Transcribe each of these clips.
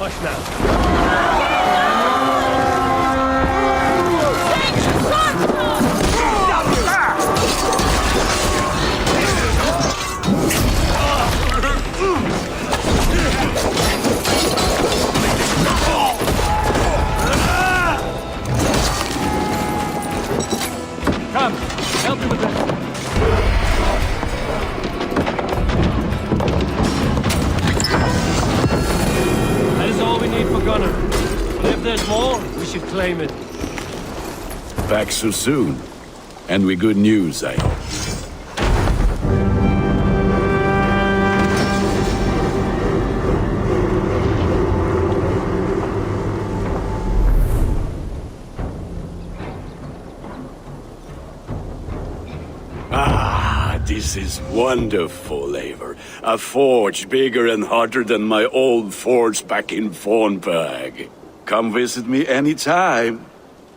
Hush now. Come, help me with this. That is all we need for Gunnar. But if there's more, we should claim it. Back so soon. And with good news, I hope. This is wonderful, Eivor. A forge bigger and hotter than my old forge back in Fornberg. Come visit me anytime.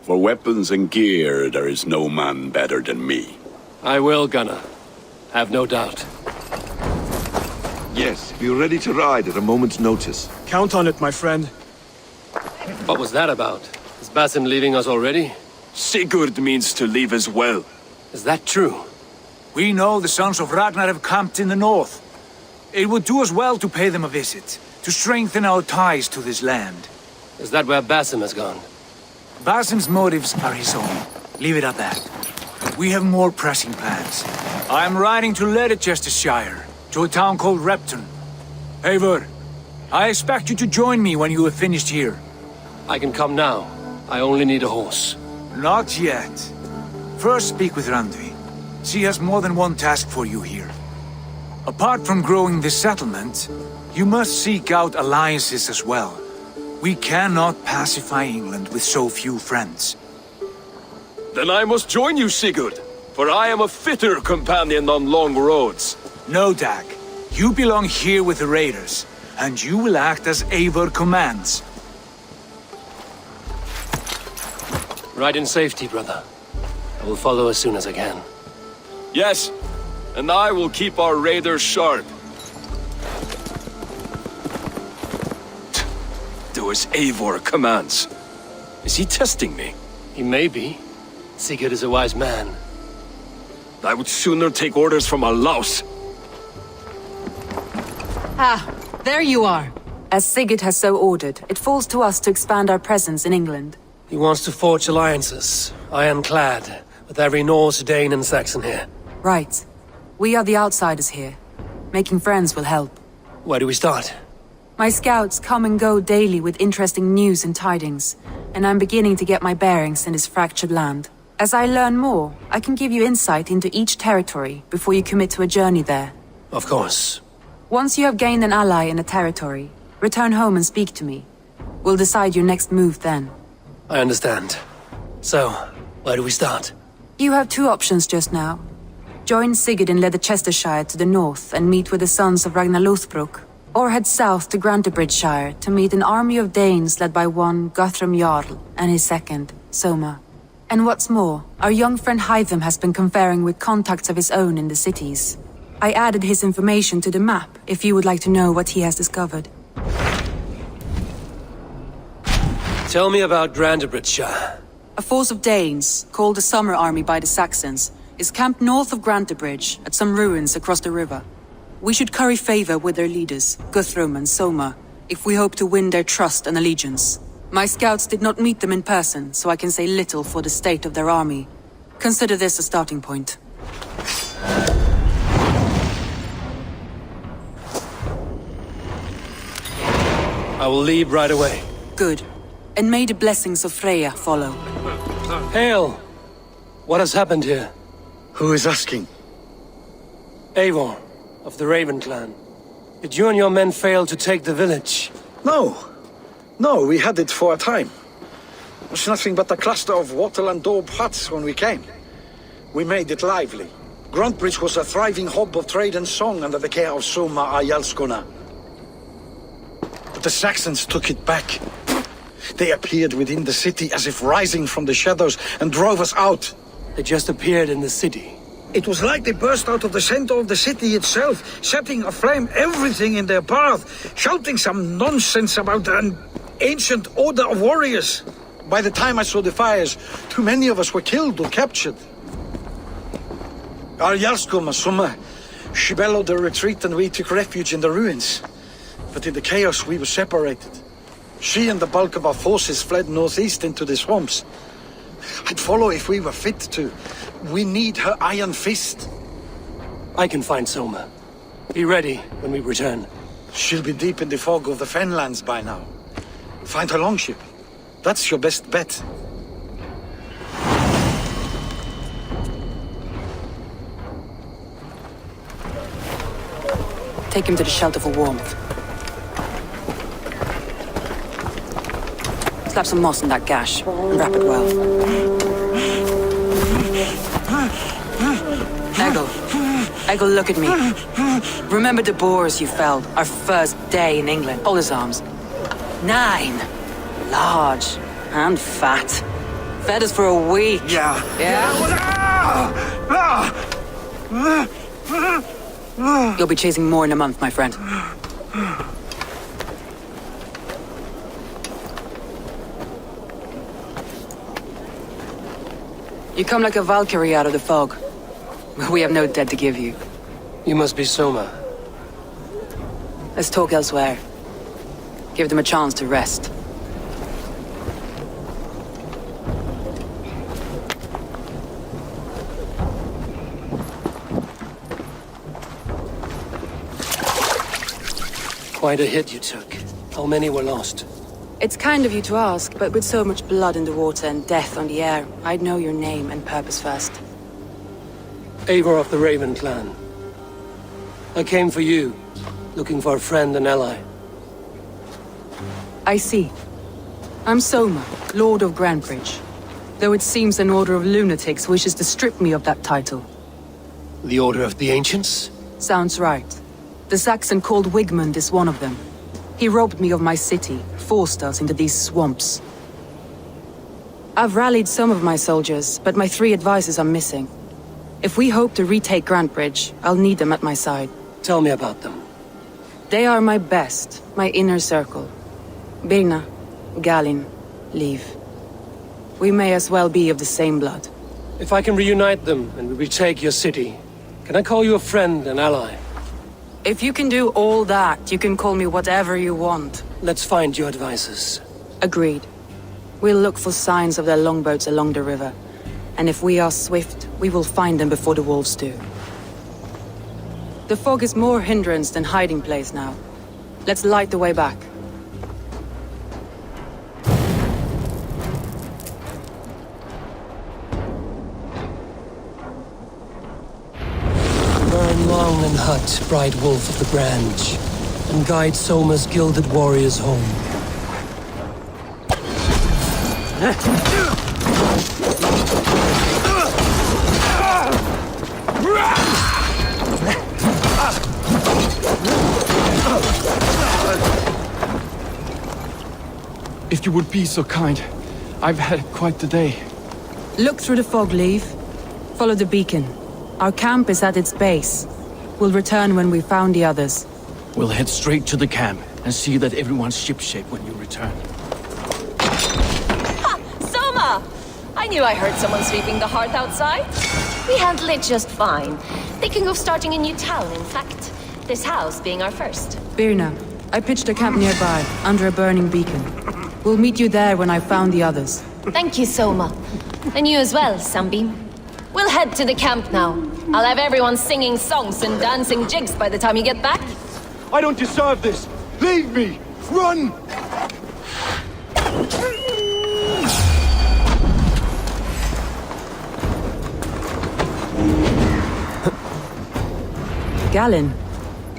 For weapons and gear, there is no man better than me. I will, Gunnar. Have no doubt. Yes, be ready to ride at a moment's notice. Count on it, my friend. What was that about? Is Basim leaving us already? Sigurd means to leave as well. Is that true? We know the sons of Ragnar have camped in the north. It would do us well to pay them a visit, to strengthen our ties to this land. Is that where Basim has gone? Basim's motives are his own. Leave it at that. We have more pressing plans. I am riding to Leicestershire, to a town called Repton. Eivor, I expect you to join me when you have finished here. I can come now. I only need a horse. Not yet. First speak with Randvi. She has more than one task for you here. Apart from growing this settlement, you must seek out alliances as well. We cannot pacify England with so few friends. Then I must join you, Sigurd, for I am a fitter companion on long roads. No, Dag. You belong here with the raiders, and you will act as Eivor commands. Ride in safety, brother. I will follow as soon as I can. Yes, and I will keep our raiders sharp. Do as Eivor commands. Is he testing me? He may be. Sigurd is a wise man. I would sooner take orders from a louse. Ah, there you are. As Sigurd has so ordered, it falls to us to expand our presence in England. He wants to forge alliances, ironclad, with every Norse, Dane and Saxon here. Right. We are the outsiders here. Making friends will help. Where do we start? My scouts come and go daily with interesting news and tidings, and I'm beginning to get my bearings in this fractured land. As I learn more, I can give you insight into each territory before you commit to a journey there. Of course. Once you have gained an ally in a territory, return home and speak to me. We'll decide your next move then. I understand. So, where do we start? You have two options just now. Join Sigurd in Leicestershire to the north and meet with the sons of Ragnar Lothbrok, or head south to Grantebridge to meet an army of Danes led by one Guthrum Jarl and his second, Soma. And what's more, our young friend Hytham has been conferring with contacts of his own in the cities. I added his information to the map if you would like to know what he has discovered. Tell me about Grantebridge. A force of Danes, called the Summer Army by the Saxons, is camped north of Grantebridge at some ruins across the river. We should curry favor with their leaders, Guthrum and Soma, if we hope to win their trust and allegiance. My scouts did not meet them in person, so I can say little for the state of their army. Consider this a starting point. I will leave right away. Good. And may the blessings of Freya follow. Hail! What has happened here? Who is asking? Eivor, of the Raven clan. Did you and your men fail to take the village? No. No, we had it for a time. It was nothing but a cluster of wattle and daub huts when we came. We made it lively. Grantebridge was a thriving hub of trade and song under the care of Soma Ayalskona. But the Saxons took it back. They appeared within the city as if rising from the shadows and drove us out. They just appeared in the city. It was like they burst out of the center of the city itself, setting aflame everything in their path, shouting some nonsense about an ancient order of warriors. By the time I saw the fires, too many of us were killed or captured. Our Jarlskoma, Soma, she bellowed a retreat and we took refuge in the ruins. But in the chaos we were separated. She and the bulk of our forces fled northeast into the swamps. I'd follow if we were fit to. We need her iron fist. I can find Soma. Be ready when we return. She'll be deep in the fog of the Fenlands by now. Find her longship. That's your best bet. Take him to the shelter for warmth. Slap some moss in that gash and wrap it well. Eggle, look at me. Remember the boars you felled, our first day in England? Hold his arms. 9. Large and fat. Fed us for a week. Yeah. You'll be chasing more in a month, my friend. You come like a Valkyrie out of the fog. We have no debt to give you. You must be Soma. Let's talk elsewhere. Give them a chance to rest. Quite a hit you took. How many were lost? It's kind of you to ask, but with so much blood in the water and death on the air, I'd know your name and purpose first. Eivor of the Raven clan. I came for you, looking for a friend and ally. I see. I'm Soma, Lord of Grantebridge. Though it seems an order of lunatics wishes to strip me of that title. The Order of the Ancients? Sounds right. The Saxon called Wigmund is one of them. He robbed me of my city, forced us into these swamps. I've rallied some of my soldiers, but my 3 advisors are missing. If we hope to retake Grantebridge, I'll need them at my side. Tell me about them. They are my best, my inner circle. Birna, Galin, Liv. We may as well be of the same blood. If I can reunite them and we retake your city, can I call you a friend and ally? If you can do all that, you can call me whatever you want. Let's find your advisors. Agreed. We'll look for signs of their longboats along the river. And if we are swift, we will find them before the wolves do. The fog is more hindrance than hiding place now. Let's light the way back. Burn long and hut, bright wolf of the branch, and guide Soma's gilded warriors home. If you would be so kind, I've had quite the day. Look through the fog, Liv. Follow the beacon. Our camp is at its base. We'll return when we've found the others. We'll head straight to the camp and see that everyone's shipshape when you return. Ha! Soma! I knew I heard someone sweeping the hearth outside. We handled it just fine. Thinking of starting a new town, in fact. This house being our first. Birna, I pitched a camp nearby, under a burning beacon. We'll meet you there when I've found the others. Thank you, Soma. And you as well, Sunbeam. We'll head to the camp now. I'll have everyone singing songs and dancing jigs by the time you get back. I don't deserve this! Leave me! Run! Galin,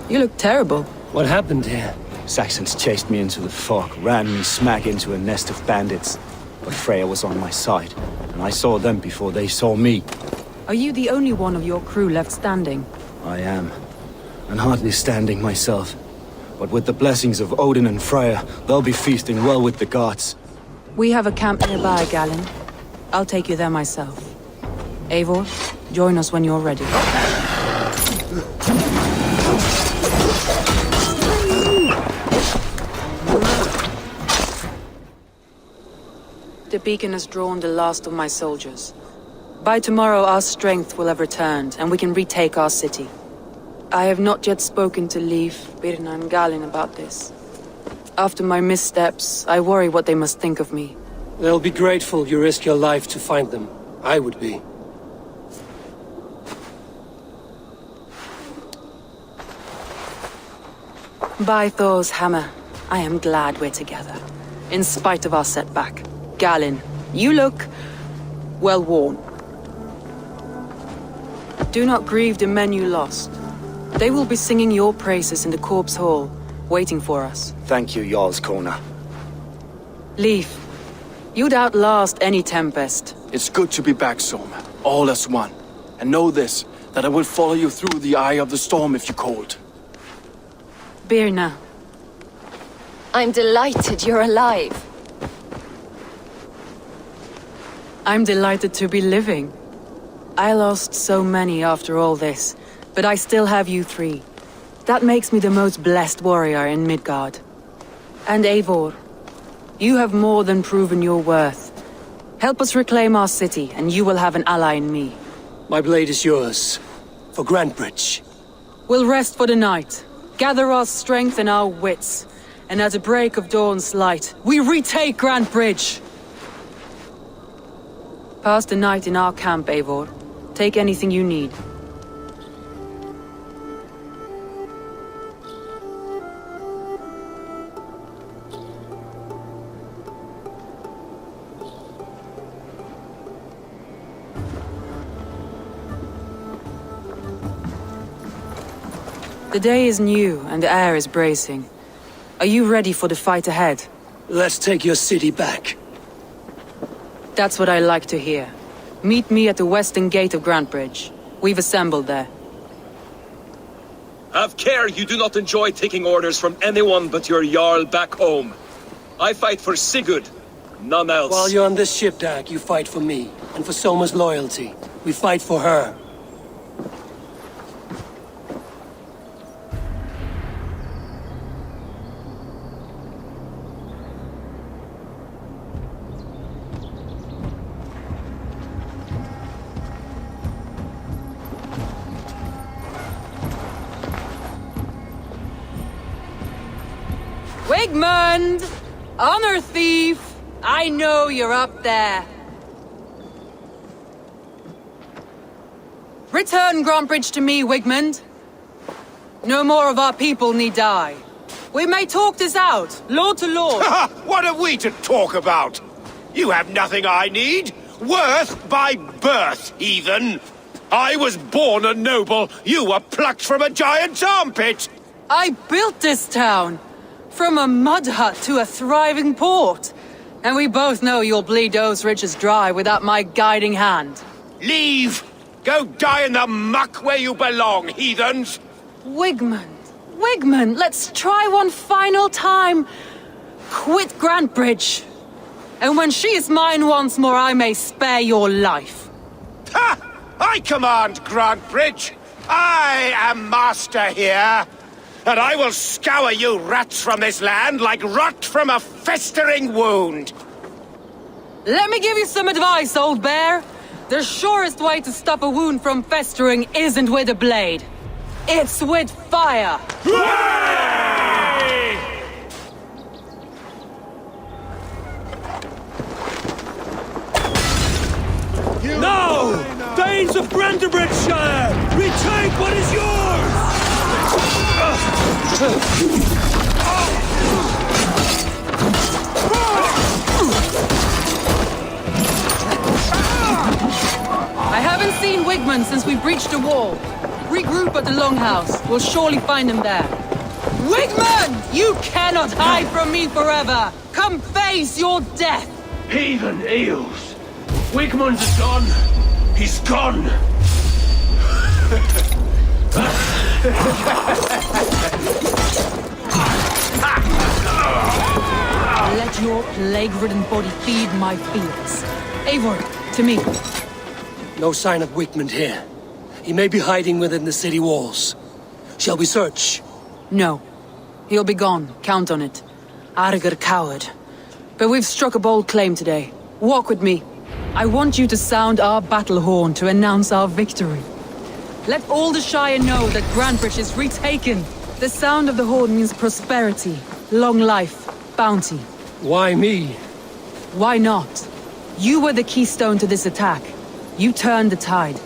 you look terrible. What happened here? Saxons chased me into the fog, ran me smack into a nest of bandits. But Freya was on my side, and I saw them before they saw me. Are you the only one of your crew left standing? I am, and hardly standing myself. But with the blessings of Odin and Freya, they'll be feasting well with the gods. We have a camp nearby, Galin. I'll take you there myself. Eivor, Join us when you're ready. The beacon has drawn the last of my soldiers. By tomorrow our strength will have returned, and we can retake our city. I have not yet spoken to Leif, Birna and Galin about this. After my missteps, I worry what they must think of me. They'll be grateful you risked your life to find them. I would be. By Thor's hammer, I am glad we're together. In spite of our setback. Galin, you look well worn. Do not grieve the men you lost. They will be singing your praises in the Corpse Hall, waiting for us. Thank you, Jarl's Corner. Leif, you'd outlast any tempest. It's good to be back, Soma. All as one. And know this, that I will follow you through the eye of the storm if you called. Birna. I'm delighted you're alive. I'm delighted to be living. I lost so many after all this, but I still have you three. That makes me the most blessed warrior in Midgard. And Eivor, you have more than proven your worth. Help us reclaim our city, and you will have an ally in me. My blade is yours. For Grantebridge. We'll rest for the night, gather our strength and our wits, and at the break of dawn's light, we retake Grantebridge! Pass the night in our camp, Eivor. Take anything you need. The day is new and the air is bracing. Are you ready for the fight ahead? Let's take your city back. That's what I like to hear. Meet me at the western gate of Grantebridge. We've assembled there. Have care you do not enjoy taking orders from anyone but your Jarl back home. I fight for Sigurd, none else. While you're on this ship, Dag, you fight for me. And for Soma's loyalty. We fight for her. Wigmund! Honor thief! I know you're up there. Return Grantebridge to me, Wigmund. No more of our people need die. We may talk this out, lord to lord. What are we to talk about? You have nothing I need. Worth by birth, heathen. I was born a noble. You were plucked from a giant's armpit. I built this town. From a mud hut to a thriving port. And we both know you'll bleed those riches dry without my guiding hand. Leave! Go die in the muck where you belong, heathens! Wigmund, let's try one final time. Quit Grantebridge. And when she is mine once more, I may spare your life. Ha! I command Grantebridge! I am master here! And I will scour you rats from this land like rot from a festering wound! Let me give you some advice, old bear. The surest way to stop a wound from festering isn't with a blade. It's with fire! No! Danes of Grantebridgeshire! Retake what is yours! I haven't seen Wigmund since we breached the wall. Regroup at the Longhouse. We'll surely find him there. Wigmund! You cannot hide from me forever! Come face your death! Heathen eels! Wigmund is gone! He's gone! Let your plague-ridden body feed my fields. Eivor, to me. No sign of Wickman here. He may be hiding within the city walls. Shall we search? No. He'll be gone, count on it. Arger coward. But we've struck a bold claim today. Walk with me. I want you to sound our battle horn to announce our victory. Let all the Shire know that Grantebridge is retaken. The sound of the horn means prosperity, long life, bounty. Why me? Why not? You were the keystone to this attack. You turned the tide.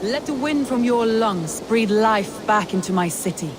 Let the wind from your lungs breathe life back into my city.